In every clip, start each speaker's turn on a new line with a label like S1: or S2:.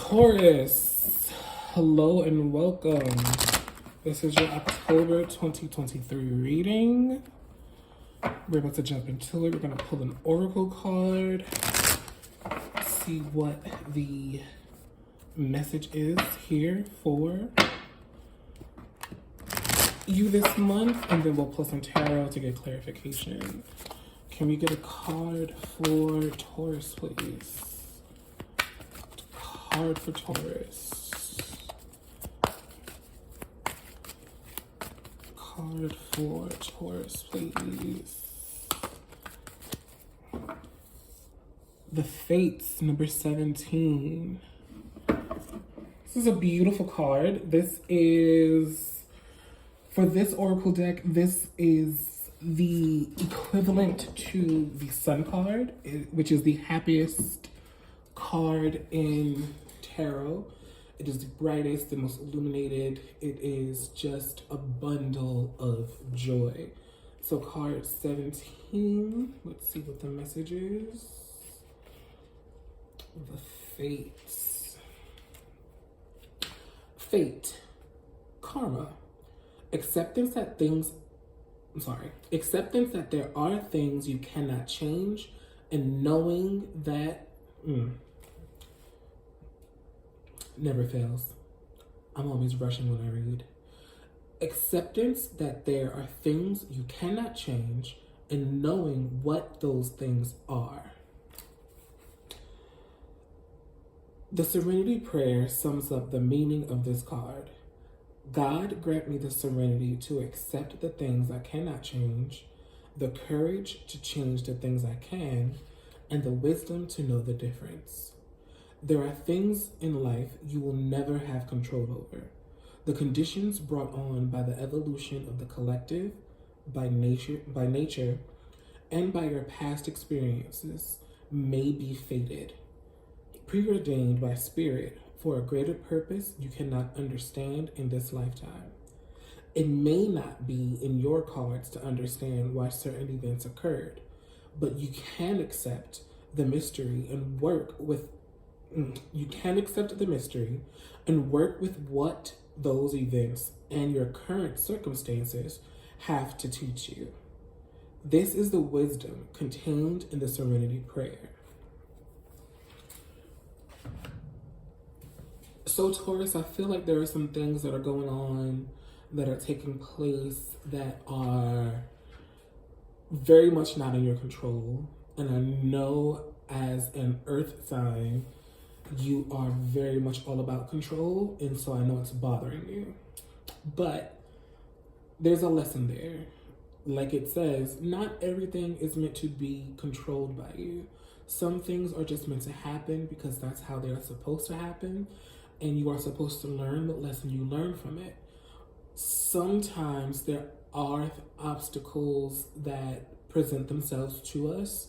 S1: Taurus, hello and welcome. This is your October 2023 reading. We're about to jump into it. We're going to pull an oracle card, see what the message is here for you this month, and then we'll pull some tarot to get clarification. Can we get a card for Taurus, please? Card for Taurus. Card for Taurus, please. The Fates, number 17. This is a beautiful card. This is, for this oracle deck, this is the equivalent to the Sun card, which is the happiest card in tarot. It is the brightest, the most illuminated. It is just a bundle of joy. So card 17, let's see what the message is. The Fates. Fate, karma, acceptance that there are things you cannot change, and knowing that never fails. I'm always rushing when I read. Acceptance that there are things you cannot change and knowing what those things are. The Serenity Prayer sums up the meaning of this card. God, grant me the serenity to accept the things I cannot change, the courage to change the things I can, and the wisdom to know the difference. There are things in life you will never have control over. The conditions brought on by the evolution of the collective, by nature, and by your past experiences may be fated, preordained by spirit for a greater purpose you cannot understand in this lifetime. It may not be in your cards to understand why certain events occurred, but you can accept the mystery and work with what those events and your current circumstances have to teach you. This is the wisdom contained in the Serenity Prayer. So Taurus, I feel like there are some things that are going on, that are taking place, that are very much not in your control. And I know as an earth sign, you are very much all about control. And so I know it's bothering you. But there's a lesson there. Like it says, not everything is meant to be controlled by you. Some things are just meant to happen because that's how they're supposed to happen. And you are supposed to learn what lesson you learn from it. Sometimes there are obstacles that present themselves to us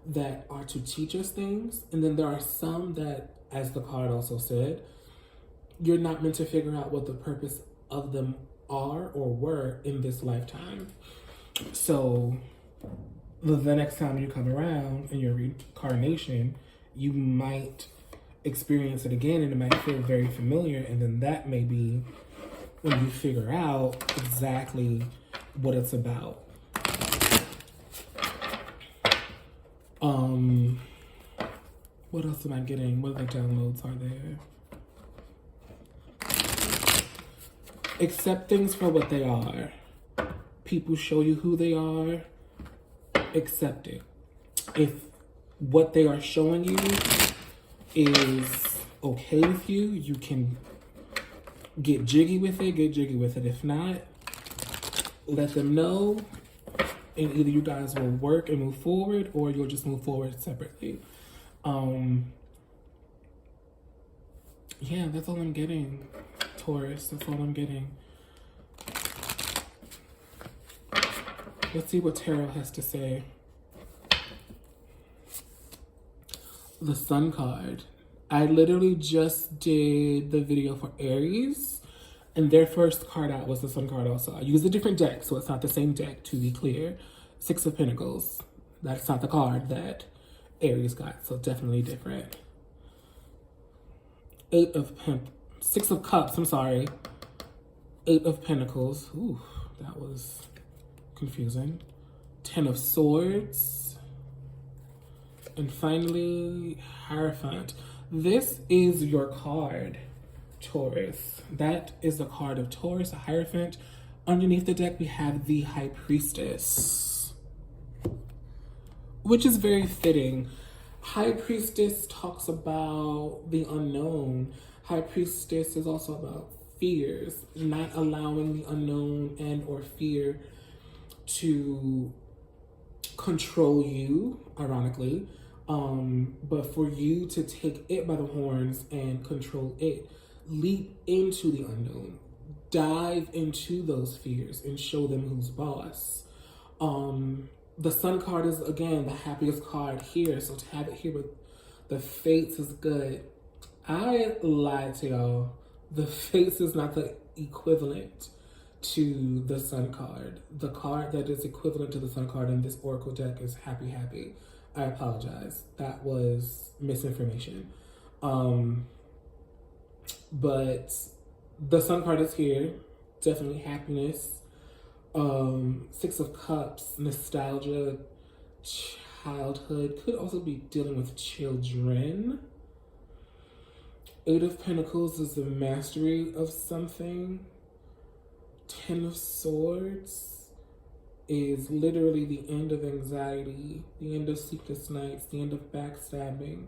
S1: that are to teach us things. And then there are some that, as the card also said, you're not meant to figure out what the purpose of them are or were in this lifetime. So the next time you come around in your reincarnation, you might experience it again and it might feel very familiar, and then that may be when you figure out exactly what it's about. What else am I getting? What other downloads are there? Accept things for what they are. People show you who they are. Accept it. If what they are showing you is okay with you, you can get jiggy with it. If not, let them know, and either you guys will work and move forward, or you'll just move forward separately. Yeah, that's all I'm getting, Taurus. That's all I'm getting. Let's see what tarot has to say. The Sun card. I literally just did the video for Aries, and their first card out was the Sun card also. I used a different deck, so it's not the same deck, to be clear. Six of Pentacles. That's not the card that Aries got, so definitely different. Six of Cups, I'm sorry. Eight of Pentacles. Ooh, that was confusing. 10 of Swords. And finally, Hierophant. This is your card, Taurus. That is the card of Taurus, the Hierophant. Underneath the deck, we have the High Priestess, which is very fitting. High Priestess talks about the unknown. High Priestess is also about fears, not allowing the unknown and or fear to control you, ironically, but for you to take it by the horns and control it. Leap into the unknown, dive into those fears and show them who's boss. The Sun card is, again, the happiest card here, so to have it here with the Fates is good. I lied to y'all. The Fates is not the equivalent to the Sun card. The card that is equivalent to the Sun card in this Oracle deck is Happy Happy. I apologize. That was misinformation. But the Sun card is here. Definitely happiness. Six of Cups, nostalgia, childhood. Could also be dealing with children. Eight of Pentacles is the mastery of something. 10 of Swords is literally the end of anxiety, the end of sleepless nights, the end of backstabbing,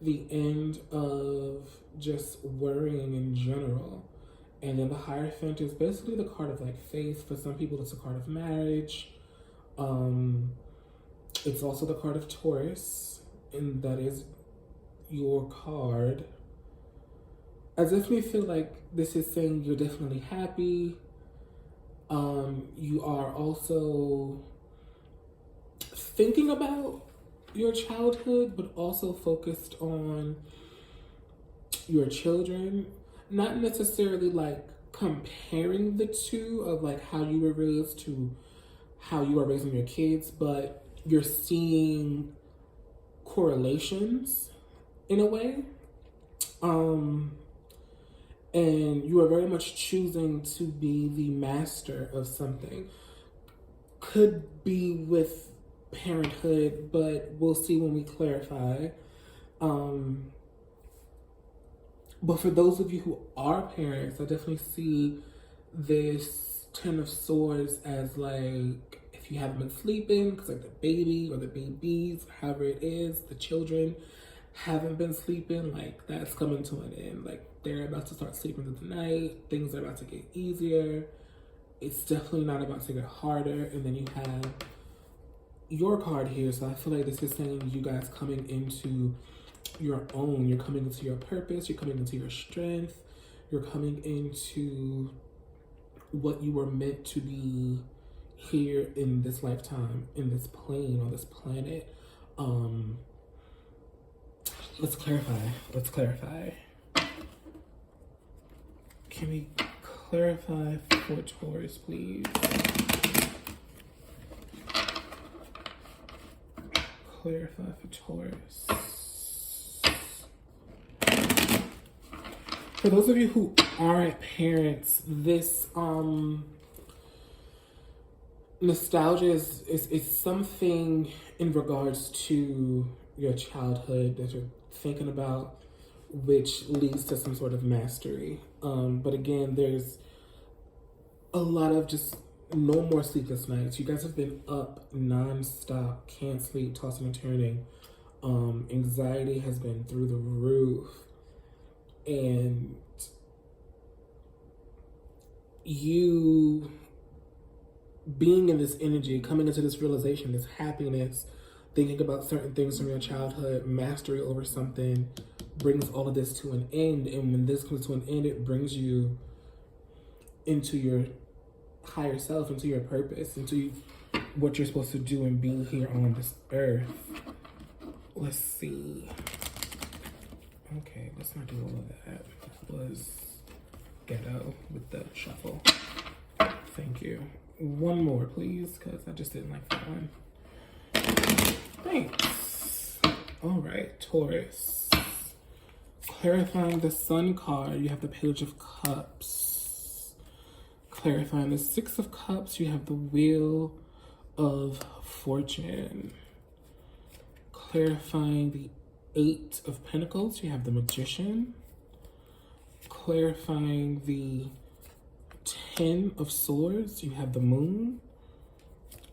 S1: the end of just worrying in general. And then the Hierophant is basically the card of like faith. For some people, it's a card of marriage. It's also the card of Taurus, and that is your card. I definitely feel like this is saying you're definitely happy. You are also thinking about your childhood, but also focused on your children. Not necessarily like comparing the two of like how you were raised to how you are raising your kids, but you're seeing correlations in a way. And you are very much choosing to be the master of something. Could be with parenthood, but we'll see when we clarify. But for those of you who are parents, I definitely see this 10 of Swords as like, if you haven't been sleeping, because like the baby or the babies, however it is, the children haven't been sleeping, like that's coming to an end. Like they're about to start sleeping through the night. Things are about to get easier. It's definitely not about to get harder. And then you have your card here. So I feel like this is saying you guys coming into your own. You're coming into your purpose. You're coming into your strength. You're coming into what you were meant to be here in this lifetime, in this plane, on this planet. Let's clarify. Can we clarify for Taurus, please? Clarify for Taurus. For those of you who aren't parents, this nostalgia is something in regards to your childhood that you're thinking about, which leads to some sort of mastery. But again, there's a lot of just no more sleepless nights. You guys have been up non-stop, can't sleep, tossing and turning. Anxiety has been through the roof. And you being in this energy, coming into this realization, this happiness, thinking about certain things from your childhood, mastery over something, brings all of this to an end. And when this comes to an end, it brings you into your higher self, into your purpose, into what you're supposed to do and be here on this earth. Let's see. Okay, let's not do all of that. That was ghetto with the shuffle. Thank you. One more, please, because I just didn't like that one. Thanks. All right, Taurus. Clarifying the Sun card, you have the Page of Cups. Clarifying the Six of Cups, you have the Wheel of Fortune. Clarifying the Eight of Pentacles, you have the Magician. Clarifying the Ten of Swords, you have the Moon.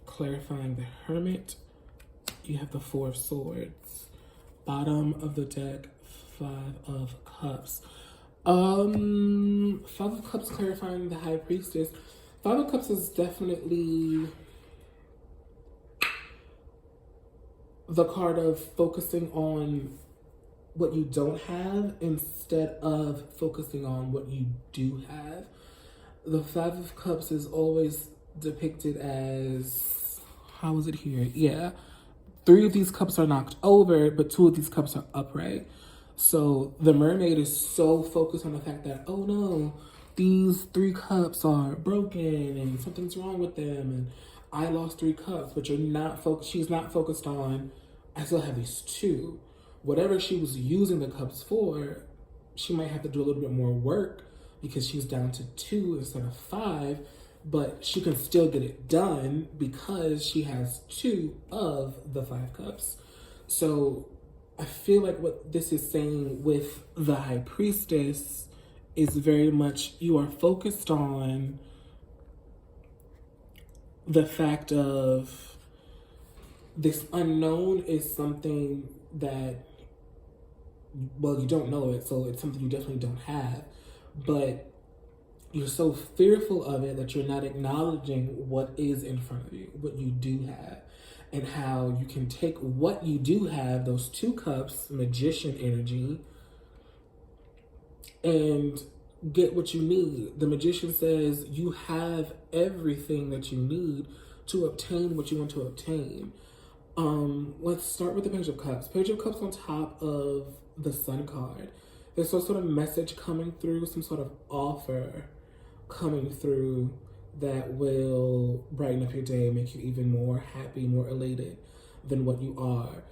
S1: Clarifying the Hermit, you have the Four of Swords. Bottom of the deck, Five of Cups. Five of Cups clarifying the High Priestess. Five of Cups is definitely the card of focusing on what you don't have instead of focusing on what you do have. The Five of Cups is always depicted as, how is it here? Yeah. Three of these cups are knocked over, but two of these cups are upright. So the mermaid is so focused on the fact that, oh no, these three cups are broken and something's wrong with them and I lost three cups, but she's not focused on, I still have these two. Whatever she was using the cups for, she might have to do a little bit more work because she's down to two instead of five, but she can still get it done because she has two of the five cups. So I feel like what this is saying with the High Priestess is very much you are focused on the fact of this unknown is something that, well, you don't know it, so it's something you definitely don't have, but you're so fearful of it that you're not acknowledging what is in front of you, what you do have, and how you can take what you do have, those two cups, magician energy, and get what you need. The magician says you have everything that you need to obtain what you want to obtain. Let's start with the Page of Cups. Page of Cups on top of the Sun card. There's some sort of message coming through, some sort of offer coming through that will brighten up your day, make you even more happy, more elated than what you are.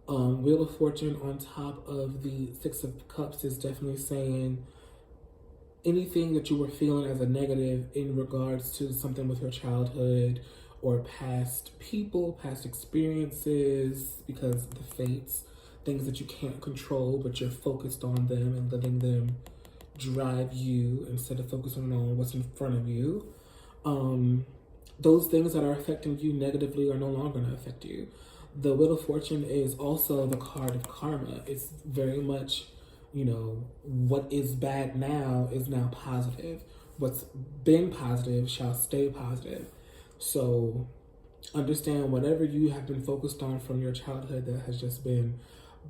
S1: Wheel of Fortune on top of the Six of Cups is definitely saying anything that you were feeling as a negative in regards to something with your childhood or past people, past experiences, because the fates, things that you can't control, but you're focused on them and letting them drive you instead of focusing on what's in front of you. Those things that are affecting you negatively are no longer going to affect you. The Wheel of Fortune is also the card of karma. It's very much, you know, what is bad now is now positive. What's been positive shall stay positive. So understand whatever you have been focused on from your childhood that has just been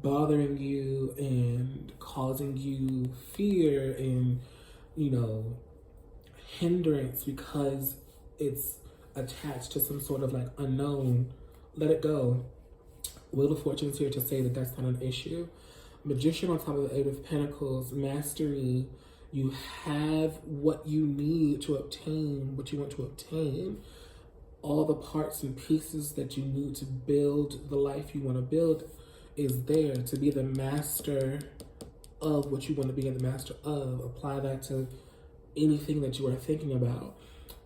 S1: bothering you and causing you fear and, you know, hindrance because it's attached to some sort of like unknown, let it go. Wheel of Fortune is here to say that that's not an issue. Magician on top of the Eight of Pentacles, mastery. You have what you need to obtain what you want to obtain. All the parts and pieces that you need to build the life you want to build is there to be the master of what you want to be the master of. Apply that to anything that you are thinking about.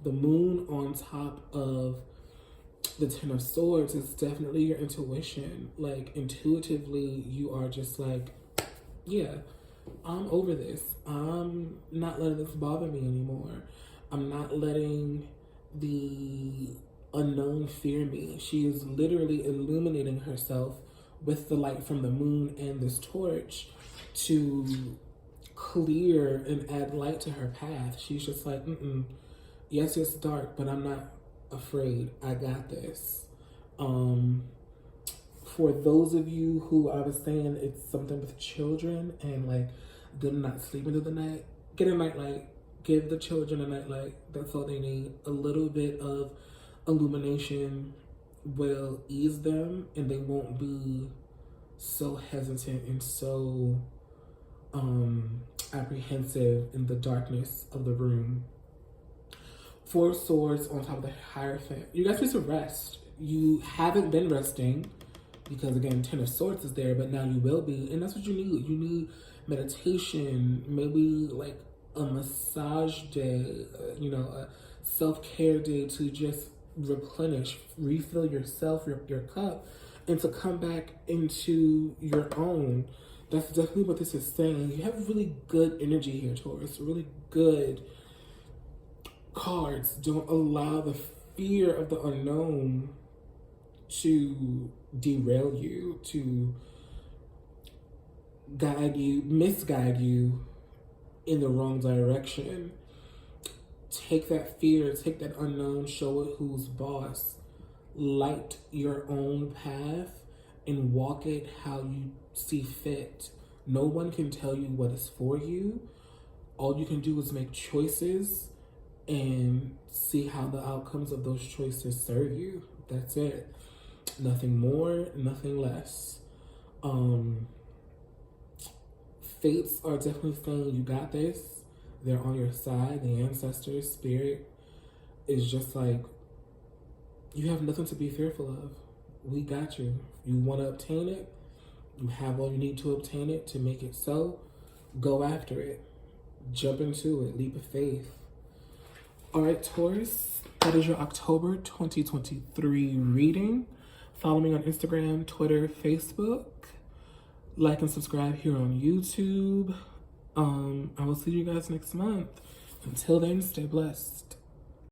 S1: The Moon on top of the Ten of Swords is definitely your intuition. Like, intuitively, you are just like, yeah, I'm over this. I'm not letting this bother me anymore. I'm not letting the unknown fear me. She is literally illuminating herself with the light from the moon and this torch to clear and add light to her path. She's just like, yes, it's dark, but I'm not afraid. I got this. For those of you who I was saying it's something with children and like them not sleeping through the night, get a nightlight. Give the children a nightlight. That's all they need. A little bit of illumination will ease them and they won't be so hesitant and so apprehensive in the darkness of the room. Four of Swords on top of the Hierophant. You guys need to rest. You haven't been resting. because again, Ten of Swords is there, but now you will be, and that's what you need. You need meditation, maybe like a massage day, a self-care day to just replenish, refill yourself, your cup, and to come back into your own. That's definitely what this is saying. You have really good energy here, Taurus, really good cards. Don't allow the fear of the unknown to derail you, to misguide you in the wrong direction. Take that fear, take that unknown, show it who's boss. Light your own path and walk it how you see fit. No one can tell you what is for you. All you can do is make choices and see how the outcomes of those choices serve you. That's it. Nothing more, nothing less. Fates are definitely saying you got this. They're on your side. The ancestors, spirit is just like, you have nothing to be fearful of. We got you. You want to obtain it. You have all you need to obtain it, to make it so. Go after it. Jump into it. Leap of faith. All right, Taurus, that is your October 2023 reading. Follow me on Instagram, Twitter, Facebook. Like and subscribe here on YouTube. I will see you guys next month. Until then, stay blessed.